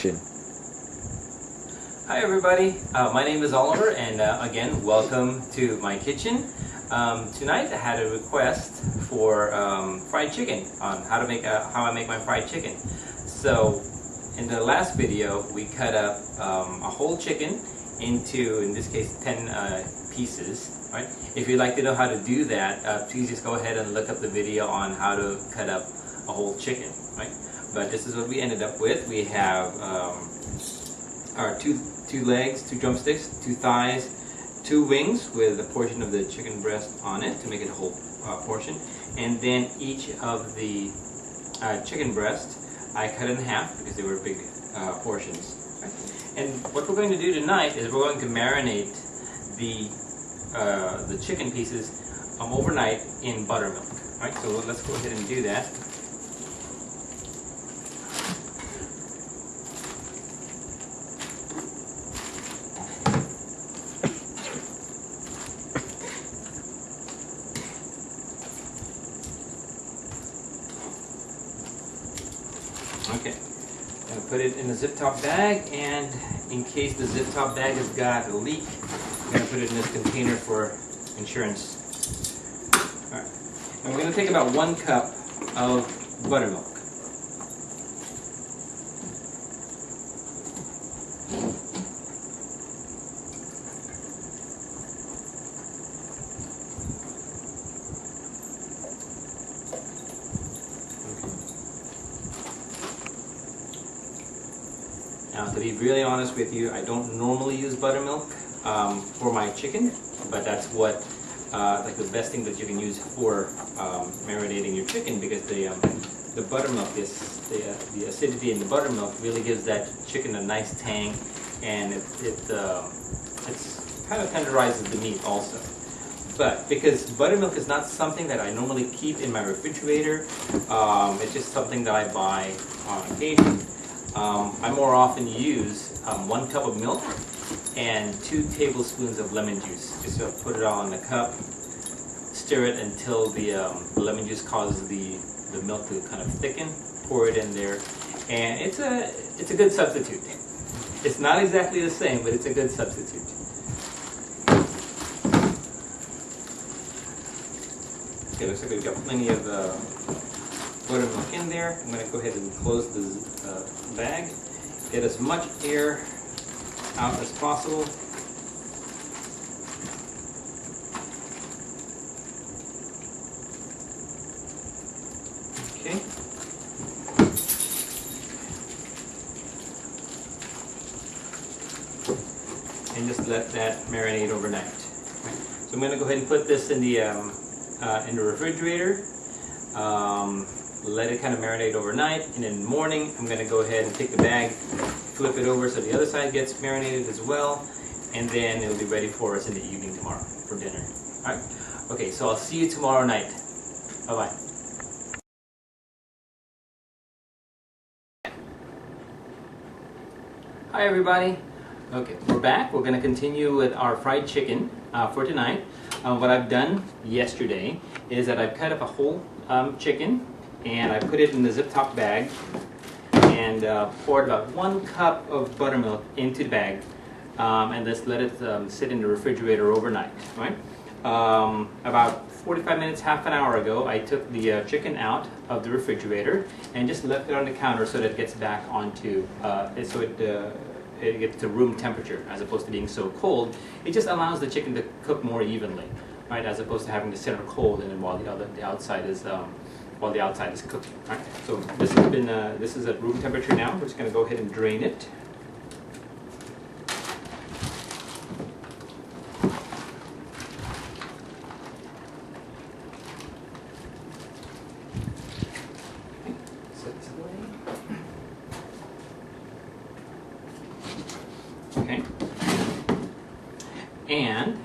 Hi everybody, my name is Oliver, and again, welcome to my kitchen. Tonight I had a request for fried chicken, on how I make my fried chicken. So in the last video we cut up a whole chicken into, in this case, 10 pieces. Right? If you'd like to know how to do that, please just go ahead and look up the video on how to cut up a whole chicken. Right? But this is what we ended up with. We have our two legs, 2 drumsticks, 2 thighs, 2 wings with a portion of the chicken breast on it to make it a whole portion, and then each of the chicken breast I cut in half because they were big portions. Right? And what we're going to do tonight is we're going to marinate the chicken pieces overnight in buttermilk. Right? So let's go ahead and do that. Okay, I'm going to put it in a zip top bag, and in case the zip top bag has got a leak, I'm going to put it in this container for insurance. Alright, and we're going to take about 1 cup of buttermilk. Now, to be really honest with you, I don't normally use buttermilk for my chicken, but that's what like the best thing that you can use for marinating your chicken, because the buttermilk, the acidity in the buttermilk really gives that chicken a nice tang, and it's kind of tenderizes the meat also. But because buttermilk is not something that I normally keep in my refrigerator, it's just something that I buy on occasion. I more often use 1 cup of milk and 2 tablespoons of lemon juice. Just put it all in the cup, stir it until the lemon juice causes the milk to kind of thicken. Pour it in there, and it's a good substitute. It's not exactly the same, but it's a good substitute. Okay, looks like we've got plenty of buttermilk in there. I'm going to go ahead and close the bag. Get as much air out as possible. Okay. And just let that marinate overnight. Right. So I'm going to go ahead and put this in the refrigerator. Let it kind of marinate overnight, and in the morning I'm going to go ahead and take the bag, flip it over so the other side gets marinated as well, and then it'll be ready for us in the evening tomorrow for dinner. Alright? Okay, so I'll see you tomorrow night. Bye-bye. Hi everybody. Okay, we're back. We're going to continue with our fried chicken for tonight. What I've done yesterday is that I've cut up a whole chicken, and I put it in the zip top bag and poured about 1 cup of buttermilk into the bag, and just let it sit in the refrigerator overnight. Right? About 45 minutes, half an hour ago, I took the chicken out of the refrigerator and just left it on the counter so that it gets back onto it gets to room temperature as opposed to being so cold. It just allows the chicken to cook more evenly, right? As opposed to having the center cold and then while the outside is cooking. Right? So this is at room temperature now. We're just going to go ahead and drain it. Okay. And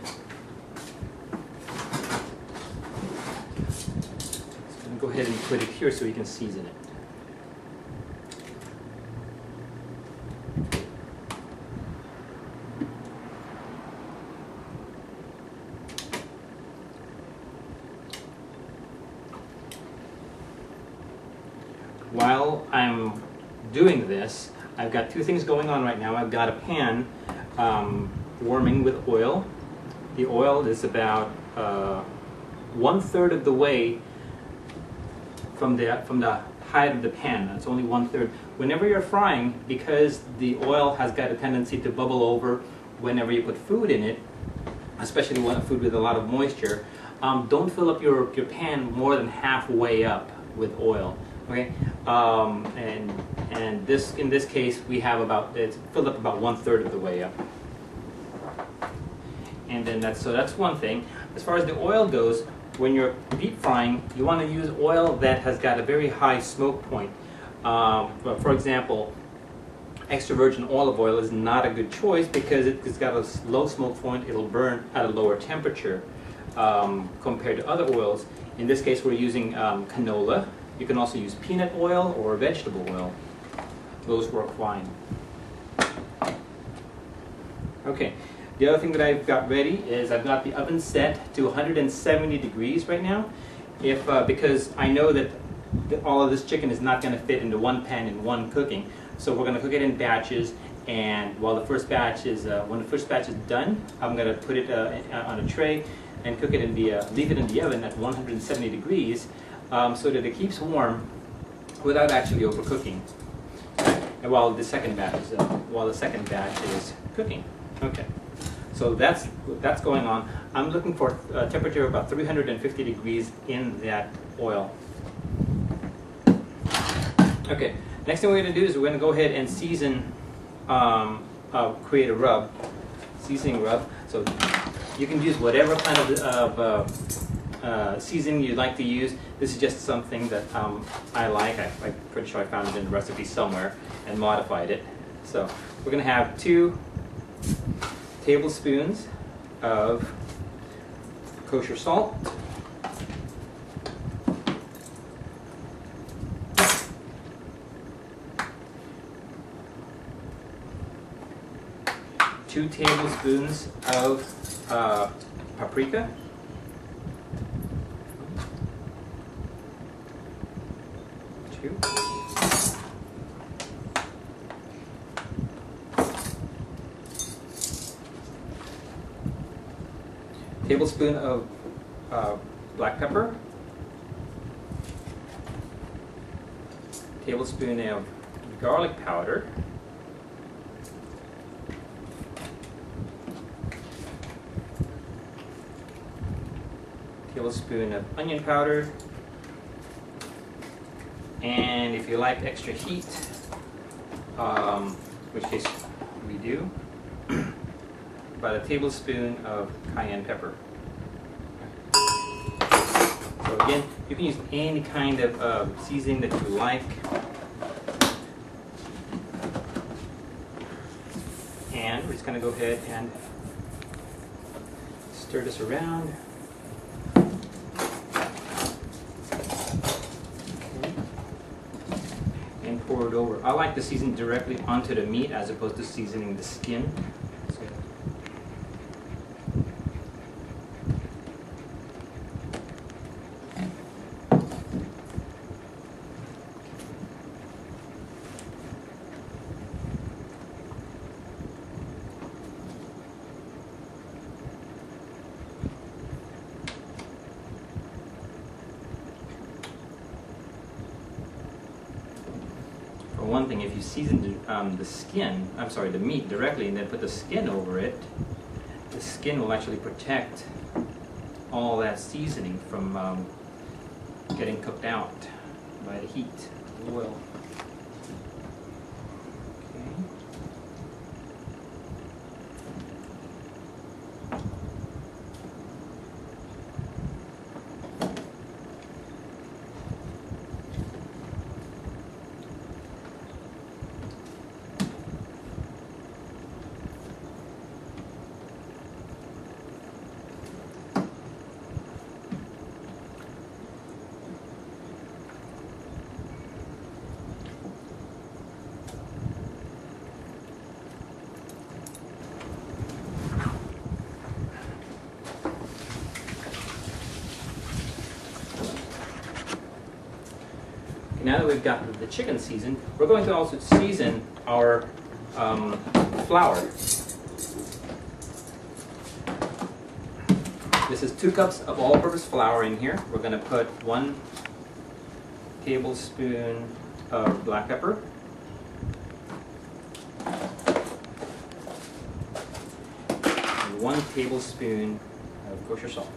go ahead and put it here so we can season it. While I'm doing this, I've got two things going on right now. I've got a pan warming with oil. The oil is about 1/3 of the way from the height of the pan. That's only 1/3. Whenever you're frying, because the oil has got a tendency to bubble over whenever you put food in it, especially food with a lot of moisture, don't fill up your pan more than halfway up with oil. Okay, and this, in this case, we have it's filled up about 1/3 of the way up. And then that's one thing. As far as the oil goes, when you're deep frying, you want to use oil that has got a very high smoke point. For example, extra virgin olive oil is not a good choice because it's got a low smoke point. It'll burn at a lower temperature compared to other oils. In this case, we're using canola. You can also use peanut oil or vegetable oil. Those work fine. Okay. The other thing that I've got ready is I've got the oven set to 170 degrees right now. Because I know that all of this chicken is not going to fit into one pan in one cooking, so we're going to cook it in batches. And while when the first batch is done, I'm going to put it on a tray and cook it leave it in the oven at 170 degrees, so that it keeps warm without actually overcooking. And while the second batch is cooking. Okay. So that's going on. I'm looking for a temperature of about 350 degrees in that oil. Okay, next thing we're going to do is we're going to go ahead and season, create a rub, seasoning rub. So you can use whatever kind of seasoning you'd like to use. This is just something that I like. I'm pretty sure I found it in the recipe somewhere and modified it. So we're going to have 2 tablespoons of kosher salt, 2 tablespoons of paprika, 2. Tablespoon of black pepper, tablespoon of garlic powder, tablespoon of onion powder, and if you like extra heat, which case we do, about a tablespoon of cayenne pepper. So again, you can use any kind of seasoning that you like. And we're just going to go ahead and stir this around. Okay. And pour it over. I like to season directly onto the meat as opposed to seasoning the skin. One thing, if you season the meat directly and then put the skin over it, the skin will actually protect all that seasoning from getting cooked out by the heat of the oil. Okay. now that we've got the chicken seasoned, we're going to also season our flour. This is 2 cups of all-purpose flour in here. We're going to put 1 tablespoon of black pepper, and 1 tablespoon of kosher salt.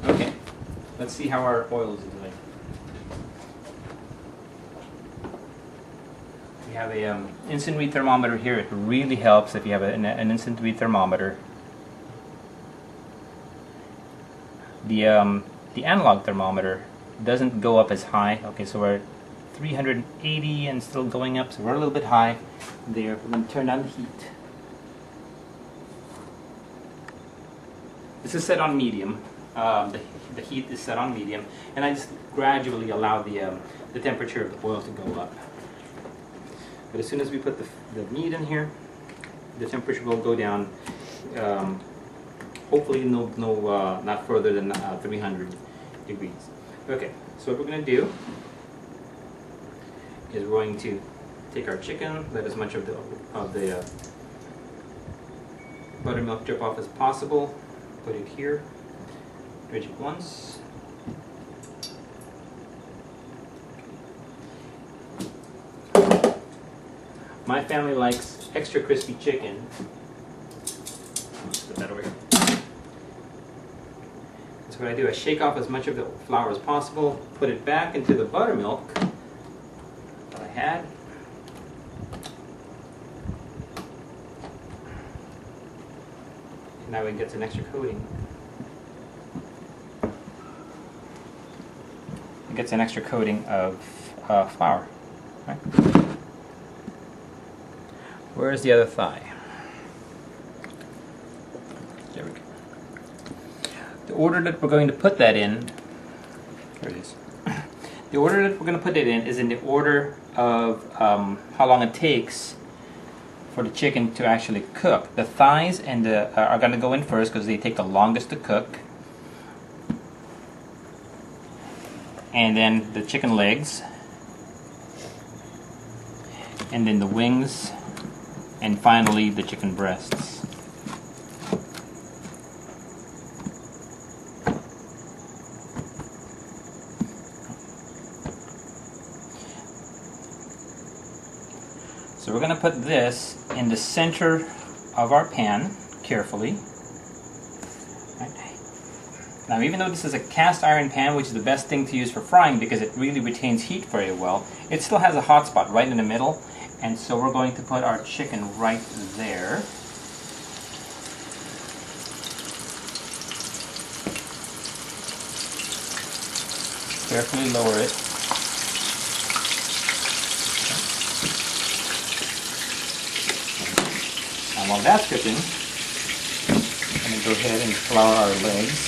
Okay, let's see how our oil is doing. We have a instant read thermometer here. It really helps if you have an instant read thermometer. The analog thermometer doesn't go up as high. Okay, so we're at 380 and still going up, so we're a little bit high there. We're going to turn down the heat. This is set on medium. The heat is set on medium, and I just gradually allow the temperature of the oil to go up. But as soon as we put the meat in here, the temperature will go down. Hopefully, not further than 300 degrees. Okay, so what we're going to do is we're going to take our chicken, let as much of the buttermilk drip off as possible. Put it here. Dredge it once. My family likes extra crispy chicken. Put that over here. So what I do, I shake off as much of the flour as possible, put it back into the buttermilk that I had. And now it gets an extra coating. It gets an extra coating of flour. Right? Where's the other thigh? There we go. The order that we're going to put that in, there it is. The order that we're going to put it in is in the order of how long it takes for the chicken to actually cook. The thighs and are going to go in first because they take the longest to cook. And then the chicken legs. And then the wings. And finally the chicken breasts. So we're going to put this in the center of our pan carefully. Right. Now, even though this is a cast iron pan, which is the best thing to use for frying because it really retains heat very well, it still has a hot spot right in the middle, and so we're going to put our chicken right there. Carefully lower it. And while that's cooking, I'm going to go ahead and flour our legs.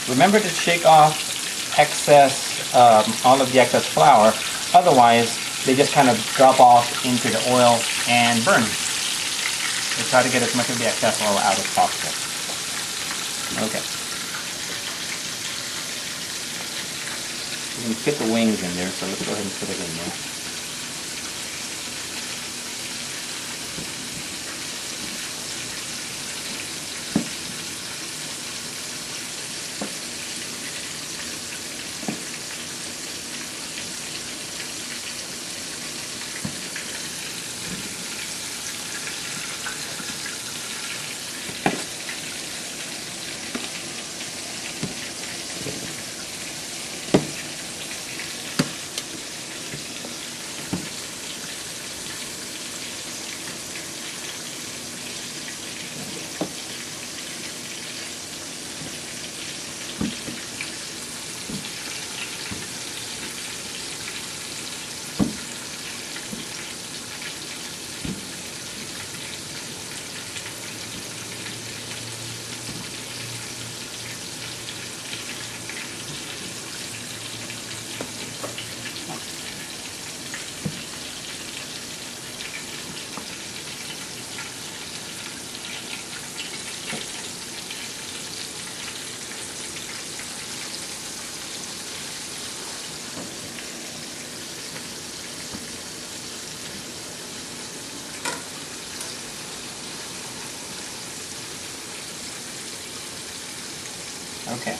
Remember to shake off excess, all of the excess flour, otherwise they just kind of drop off into the oil and burn. We'll try to get as much of the excess oil out as possible. Okay. You can fit the wings in there, so let's go ahead and put it in there. Okay.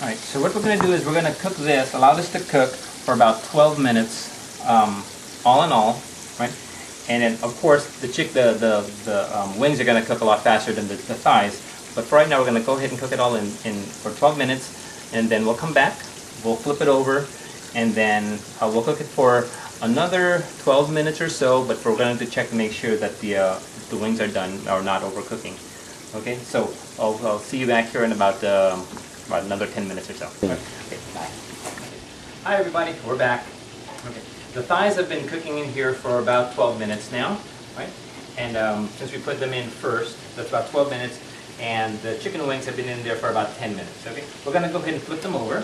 Alright, so what we're going to do is we're going to cook this, allow this to cook for about 12 minutes, all in all, right? And then, of course, the wings are going to cook a lot faster than the thighs. But for right now, we're going to go ahead and cook it all in for 12 minutes, and then we'll come back, we'll flip it over, and then we'll cook it for another 12 minutes or so, but we're going to check to make sure that the wings are done, or not overcooking. Okay, so I'll see you back here in about another 10 minutes or so. Okay, bye. Hi everybody, we're back. Okay, the thighs have been cooking in here for about 12 minutes now, right? And since we put them in first, that's about 12 minutes, and the chicken wings have been in there for about 10 minutes. Okay, we're going to go ahead and flip them over.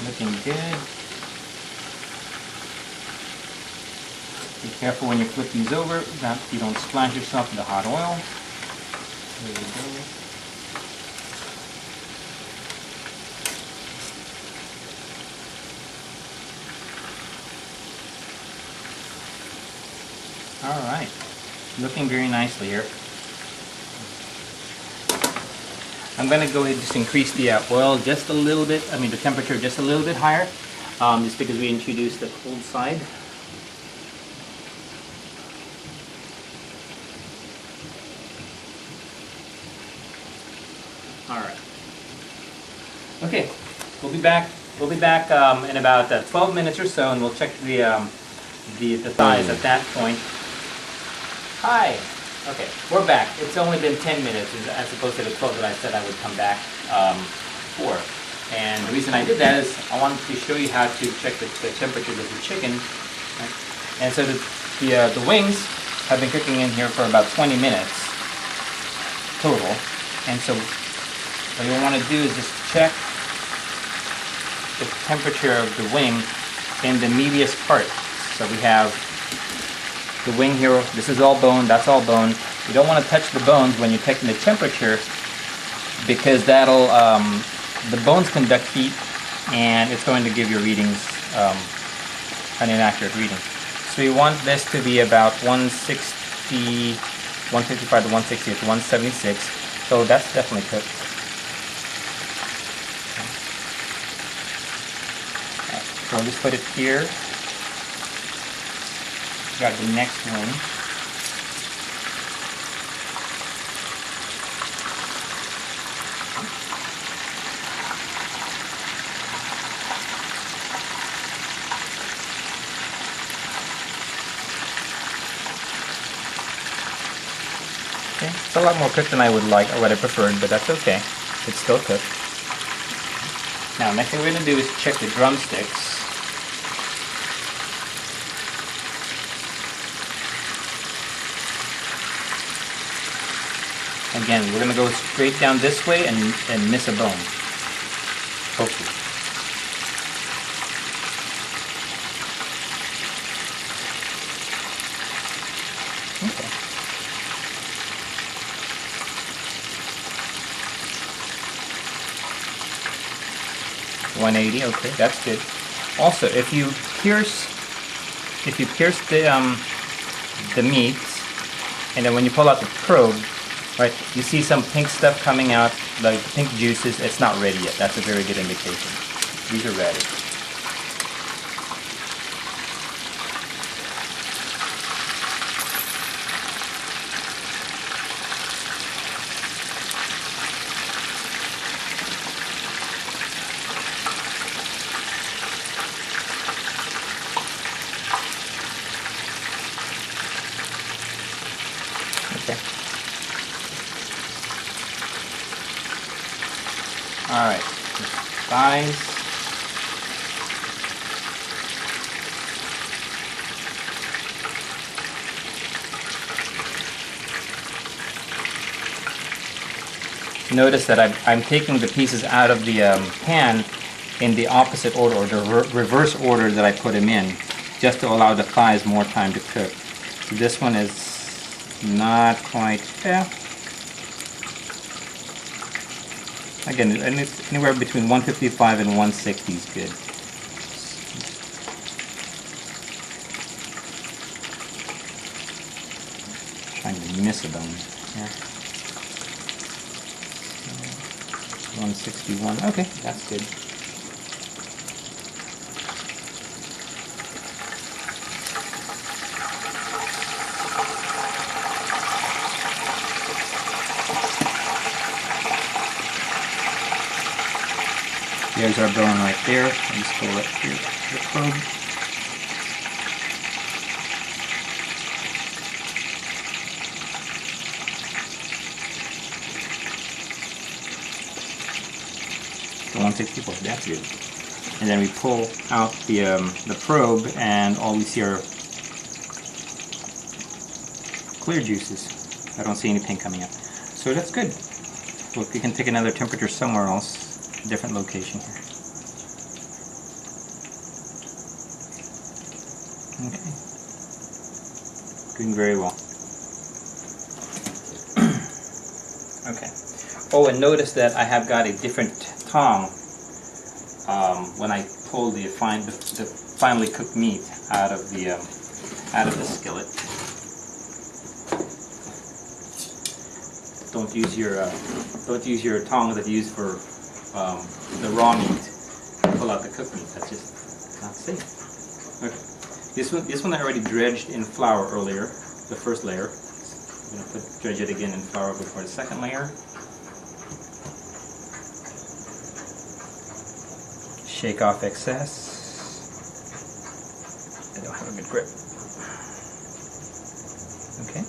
Looking good. Be careful when you flip these over that you don't splash yourself with the hot oil. There you go. Alright, looking very nicely here. I'm going to go ahead and just increase the oil just a little bit, the temperature just a little bit higher, just because we introduced the cold side. Alright. Okay, we'll be back in about 12 minutes or so, and we'll check the thighs at that point. Hi! Okay, we're back. It's only been 10 minutes as opposed to the 12 that I said I would come back for. And the reason I did that is I wanted to show you how to check the temperature of the chicken. Right? And so the wings have been cooking in here for about 20 minutes total. And so what you want to do is just check the temperature of the wing in the meatiest part. So we have the wing here, this is all bone, that's all bone. You don't want to touch the bones when you're taking the temperature, because that'll, the bones conduct heat, and it's going to give your readings an inaccurate reading. So you want this to be about 160, 155 to 160 to 176. So that's definitely cooked. So we'll just put it here. Got the next one. Okay, it's a lot more cooked than I would like, or what I preferred, but that's okay. It's still cooked. Now, next thing we're going to do is check the drumsticks. Again, we're going to go straight down this way and miss a bone. Hopefully. Okay. $180. Okay, that's good. Also, if you pierce the meat, and then when you pull out the probe, right, you see some pink stuff coming out, like pink juices. It's not ready yet. That's a very good indication. These are ready. Okay. Alright, thighs. Notice that I'm taking the pieces out of the pan in the opposite order, or the reverse order that I put them in, just to allow the thighs more time to cook. So this one is not quite, again, anywhere between 155 and 160 is good. Trying to miss a bone here. 161. Okay, that's good. There's our bone right there. Let's go right here to the probe. The 164, that's good. And then we pull out the probe, and all we see are clear juices. I don't see any pink coming up. So that's good. Look, we can take another temperature somewhere else. Different location here. Okay. Doing very well. Okay. Oh, and notice that I have got a different tong when I pull the finely cooked meat out of the skillet. Don't use your tongs that you use for the raw meat. Pull out the cooked meat. That's just not safe. Okay. This one I already dredged in flour earlier, the first layer. I'm going to dredge it again in flour before the second layer. Shake off excess. I don't have a good grip. Okay.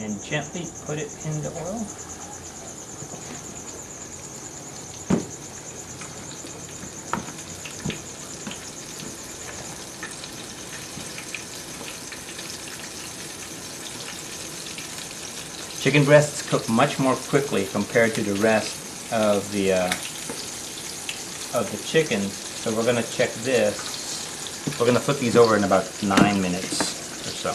And gently put it in the oil. Chicken breasts cook much more quickly compared to the rest of the chicken, so we're going to check this. We're going to flip these over in about 9 minutes or so.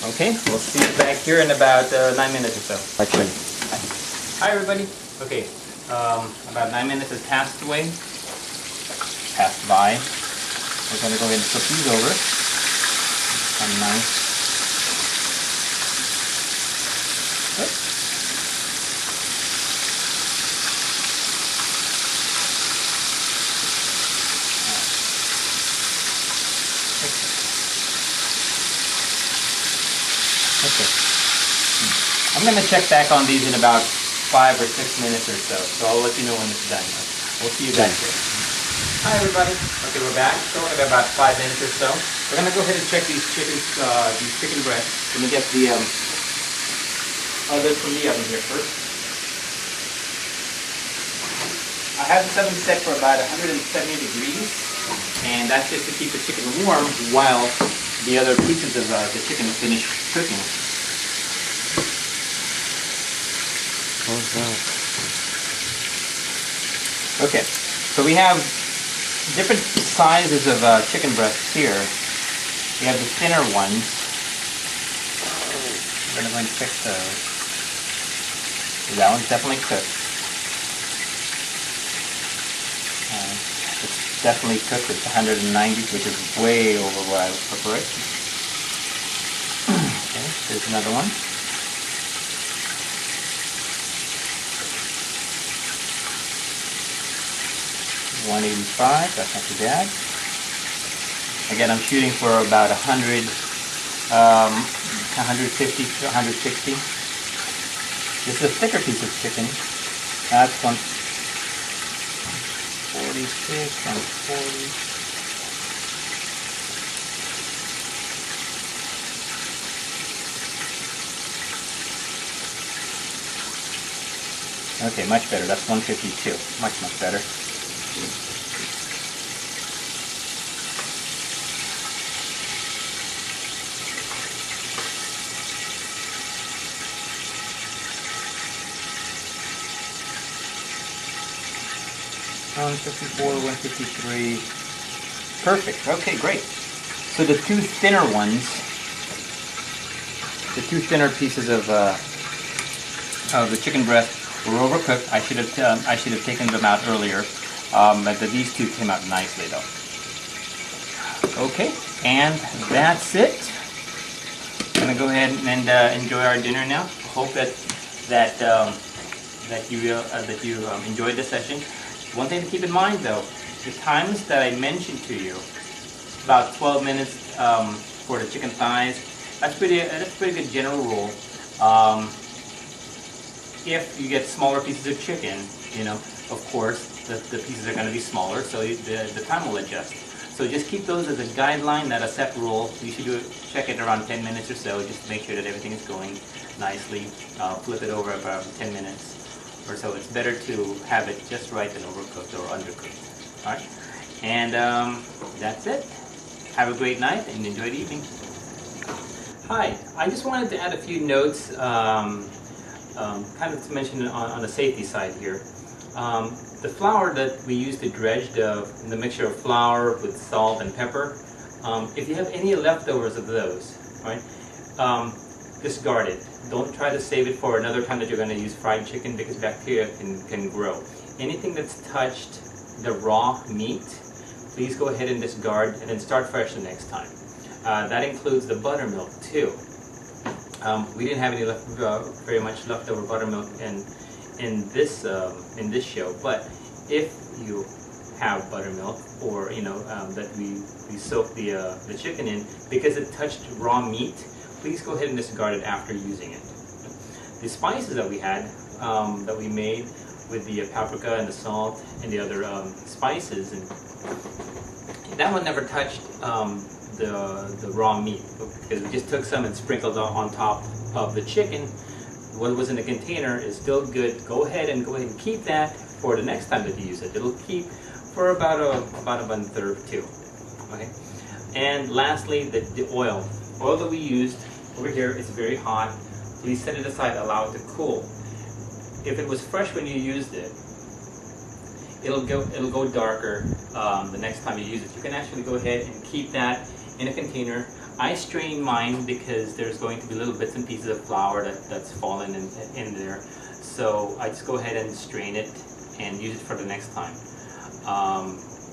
Okay, we'll see you back here in about 9 minutes or so. Actually. Hi everybody. Okay, about 9 minutes has passed away. passed by. We're going to go ahead and flip these over. And nice. Oops. Okay. I'm going to check back on these in about 5 or 6 minutes or so. So I'll let you know when it's done. We'll see you back here. Hi everybody. Okay, we're back. So in about 5 minutes or so. We're going to go ahead and check these chicken breasts. Let me get the others from the oven here first. I have this oven set for about 170 degrees, and that's just to keep the chicken warm while the other pieces of the chicken finish cooking. Okay, so we have different sizes of chicken breasts here. We have the thinner ones. We're going to go and check those. That one's definitely cooked. It's definitely cooked. It's 190, which is way over what I would prefer it. Okay, there's another one. $185, that's not too bad. Again, I'm shooting for about 100, 150 to 160. This is a thicker piece of chicken. That's 146, 140. Okay, much better. That's 152. Much better. $154, $153. Perfect. Okay, great. So the two thinner ones, the two thinner pieces of the chicken breast were overcooked. I should have taken them out earlier, but these two came out nicely though. Okay, and that's it. I'm gonna go ahead and enjoy our dinner now. Hope that you enjoyed the session. One thing to keep in mind though, the times that I mentioned to you, about 12 minutes for the chicken thighs. That's a pretty good general rule. If you get smaller pieces of chicken, you know, of course, the pieces are going to be smaller, so the time will adjust. So just keep those as a guideline, not a set rule. You should check it around 10 minutes or so, just to make sure that everything is going nicely. Flip it over about 10 minutes or so. It's better to have it just right than overcooked or undercooked. All right, and that's it. Have a great night and enjoy the evening. Hi, I just wanted to add a few notes, kind of to mention on the safety side here. The flour that we use to dredge the mixture of flour with salt and pepper, if you have any leftovers of those, right, discard it. Don't try to save it for another time that you're going to use fried chicken, because bacteria can grow. Anything that's touched the raw meat, please go ahead and discard and then start fresh the next time. That includes the buttermilk too. We didn't have any very much leftover buttermilk in this show, but if you have buttermilk, or that we soak the chicken in, because it touched raw meat, please go ahead and discard it after using it. The spices that we had, that we made with the paprika and the salt and the other spices, and that one never touched the raw meat, because we just took some and sprinkled on top of the chicken. What was in the container is still good. Go ahead and keep that for the next time that you use it. It'll keep for about a month or two. Okay. And lastly, the oil that we used over here is very hot. Please set it aside, allow it to cool. If it was fresh when you used it, it'll go darker the next time you use it. You can actually go ahead and keep that in a container. I strain mine because there's going to be little bits and pieces of flour that's fallen in there. So I just go ahead and strain it and use it for the next time.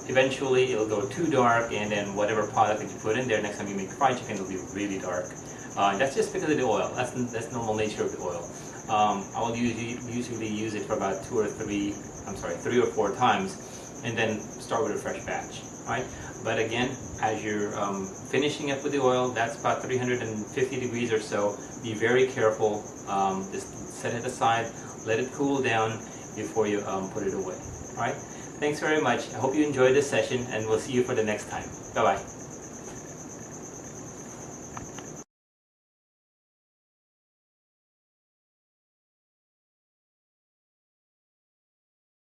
eventually it'll go too dark, and then whatever product that you put in there, next time you make fried chicken, it'll be really dark. And that's just because of the oil. That's normal nature of the oil. I will usually use it for about 3 or 4 times, and then start with a fresh batch. All right. But again, as you're finishing up with the oil, that's about 350 degrees or so. Be very careful. Just set it aside, let it cool down before you put it away. All right. Thanks very much. I hope you enjoyed this session, and we'll see you for the next time. Bye-bye.